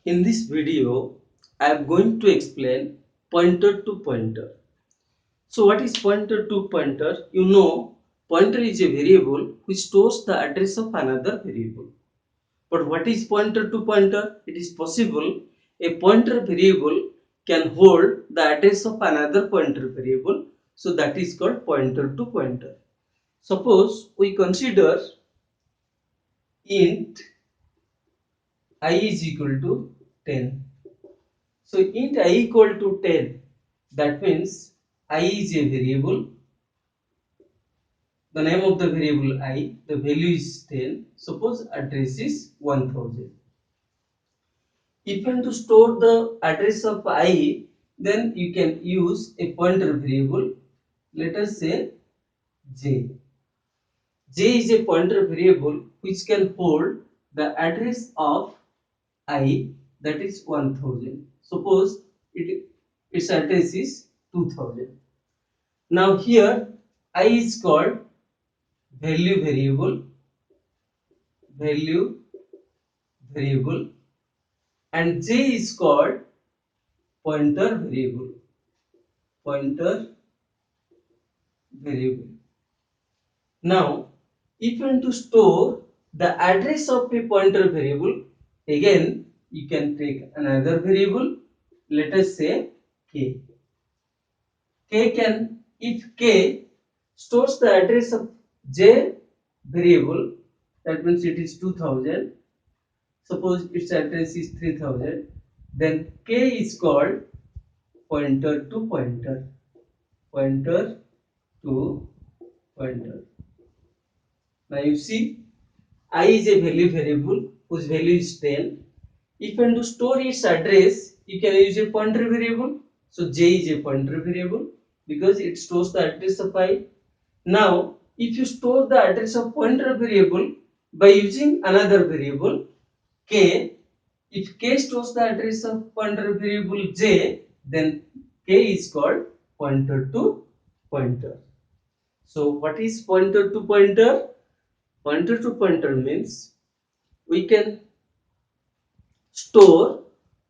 In this video, I am going to explain pointer to pointer. So what is pointer to pointer? You know, pointer is a variable which stores the address of another variable. But what is pointer to pointer? It is possible a pointer variable can hold the address of another pointer variable. So that is called pointer to pointer. Suppose we consider int I is equal to 10. So int I equal to 10, that means I is a variable, the name of the variable I, the value is 10, suppose address is 1000. If you want to store the address of I, then you can use a pointer variable, let us say j. J is a pointer variable which can hold the address of I, that is 1000. Suppose its address is 2000. Now here I is called value variable, value variable, and j is called pointer variable, pointer variable. Now if you want to store the address of a pointer variable, again you can take another variable, let us say k. K can, if k stores the address of j variable, that means it is 2000. Suppose its address is 3000, then k is called pointer to pointer, pointer to pointer. Now you see, I is a value variable whose value is 10. If you want to store its address, you can use a pointer variable. So j is a pointer variable because it stores the address of I. Now, if you store the address of pointer variable by using another variable k, if k stores the address of pointer variable j, then k is called pointer to pointer. So what is pointer to pointer? Pointer to pointer means we can store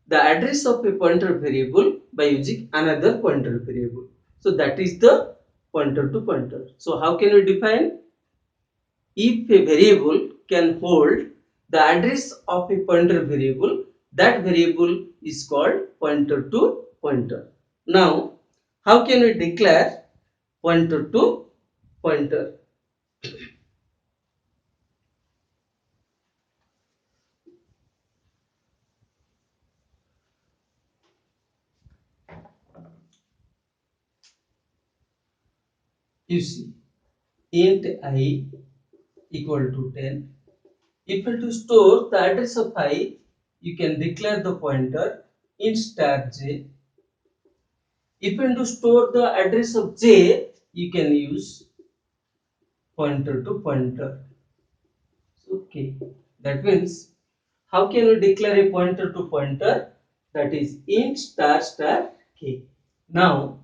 the address of a pointer variable by using another pointer variable. So that is the pointer to pointer. So how can we define? If a variable can hold the address of a pointer variable, that variable is called pointer to pointer. Now, how can we declare pointer to pointer? You see, int I equal to 10. If you to store the address of I, you can declare the pointer int star j. If you want to store the address of j, you can use pointer to pointer. Okay, that means how can we declare a pointer to pointer? That is int star star k. Now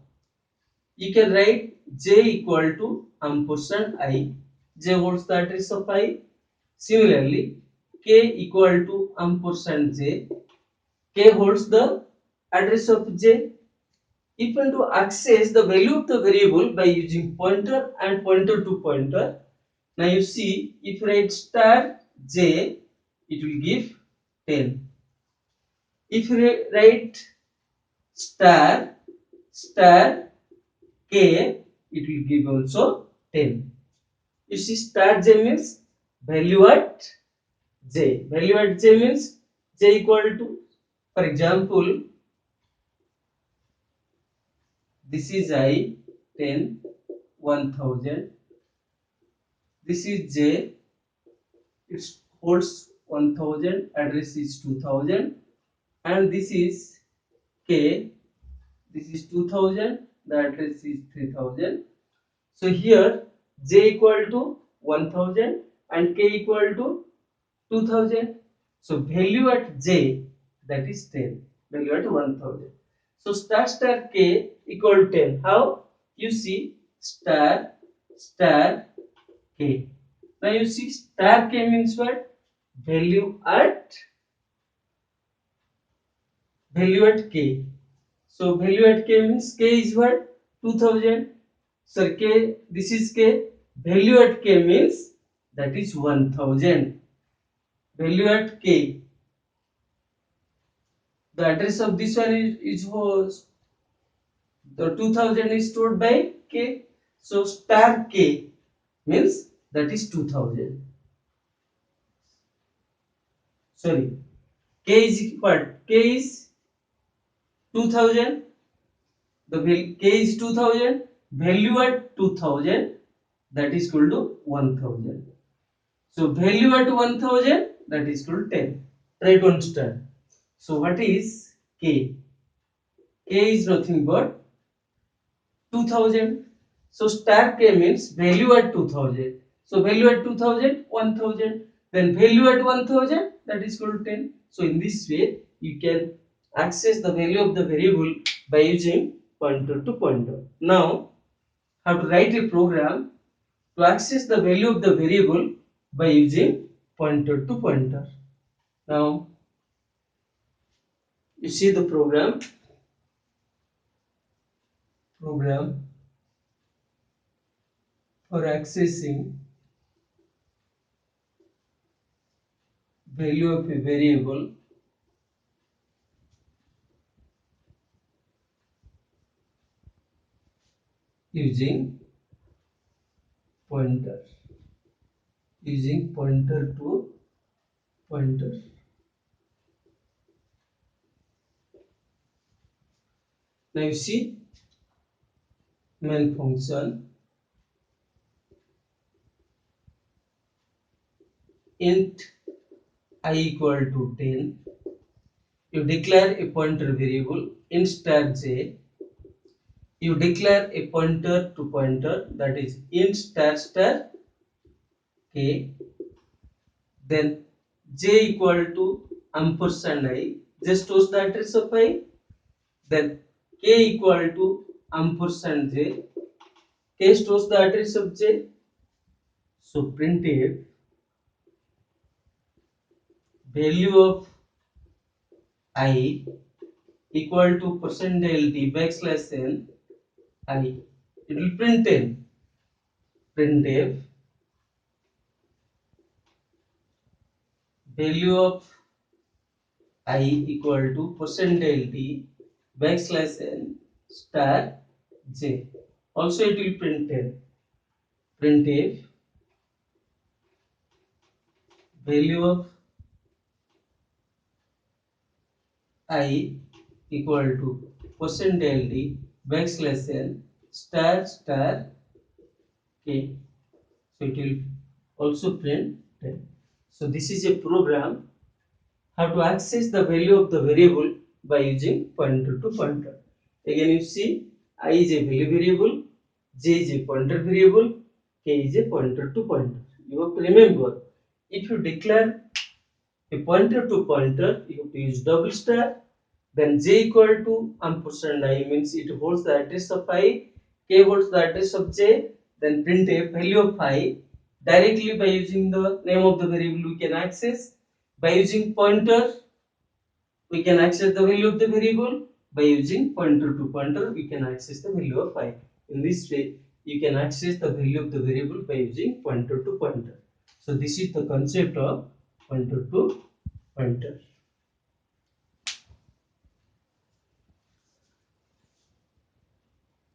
you can write j equal to ampersand I. J holds the address of I. Similarly, k equal to ampersand j. K holds the address of j. If you want to access the value of the variable by using pointer and pointer to pointer, now you see, if you write star j, it will give 10. If you write star k, it will give also 10. You see, star j means value at j. Value at j means j equal to, for example, this is I 10, 1000. This is j, it holds 1000, address is 2000, and this is k, this is 2000, the address is 3000. So here j equal to 1000 and k equal to 2000. So value at j, that is 10, value at 1000. So star k equal to 10. How? You see, star k. Now you see, star k means what? Value at value at k. So value at k means k is what? 2000. So k, this is k. Value at k means that is 1000. Value at k. The address of this one is was the 2000 is stored by k. So star k means that is 2000. Sorry, k is what? K is 2000. The k is 2000. Value at 2000 that is equal to 1000. So value at 1000 that is equal to 10. Try to understand. So what is k? K is nothing but 2000. So star k means value at 2000. So value at 2000, 1000. Then value at 1000 that is equal to 10. So in this way you can access the value of the variable by using pointer to pointer. Now how to write a program to access the value of the variable by using pointer to pointer. Now you see the program for accessing value of a variable using pointer to pointer. Now you see main function int I equal to 10. You declare a pointer variable int star j. You declare a pointer to pointer, that is int star star k. Then j equal to ampersand I. Just stores the address of I. Then k equal to ampersand j. K stores the address of j. So printf value of I equal to percentile d backslash n I. It will print 10. Printf value of I equal to percentile d backslash n star j. Also it will print 10. Printf value of I equal to percentile d backslash n star star k. So it will also print 10. So this is a program how to access the value of the variable by using pointer to pointer. Again you see I is a value variable, j is a pointer variable, k is a pointer to pointer. You have to remember, if you declare a pointer to pointer, you have to use double star. Then j equal to ampersand I means it holds the address of I, k holds the address of j. Then print a value of I. Directly by using the name of the variable we can access. By using pointer we can access the value of the variable. By using pointer to pointer we can access the value of I. In this way you can access the value of the variable by using pointer to pointer. So this is the concept of pointer to pointer.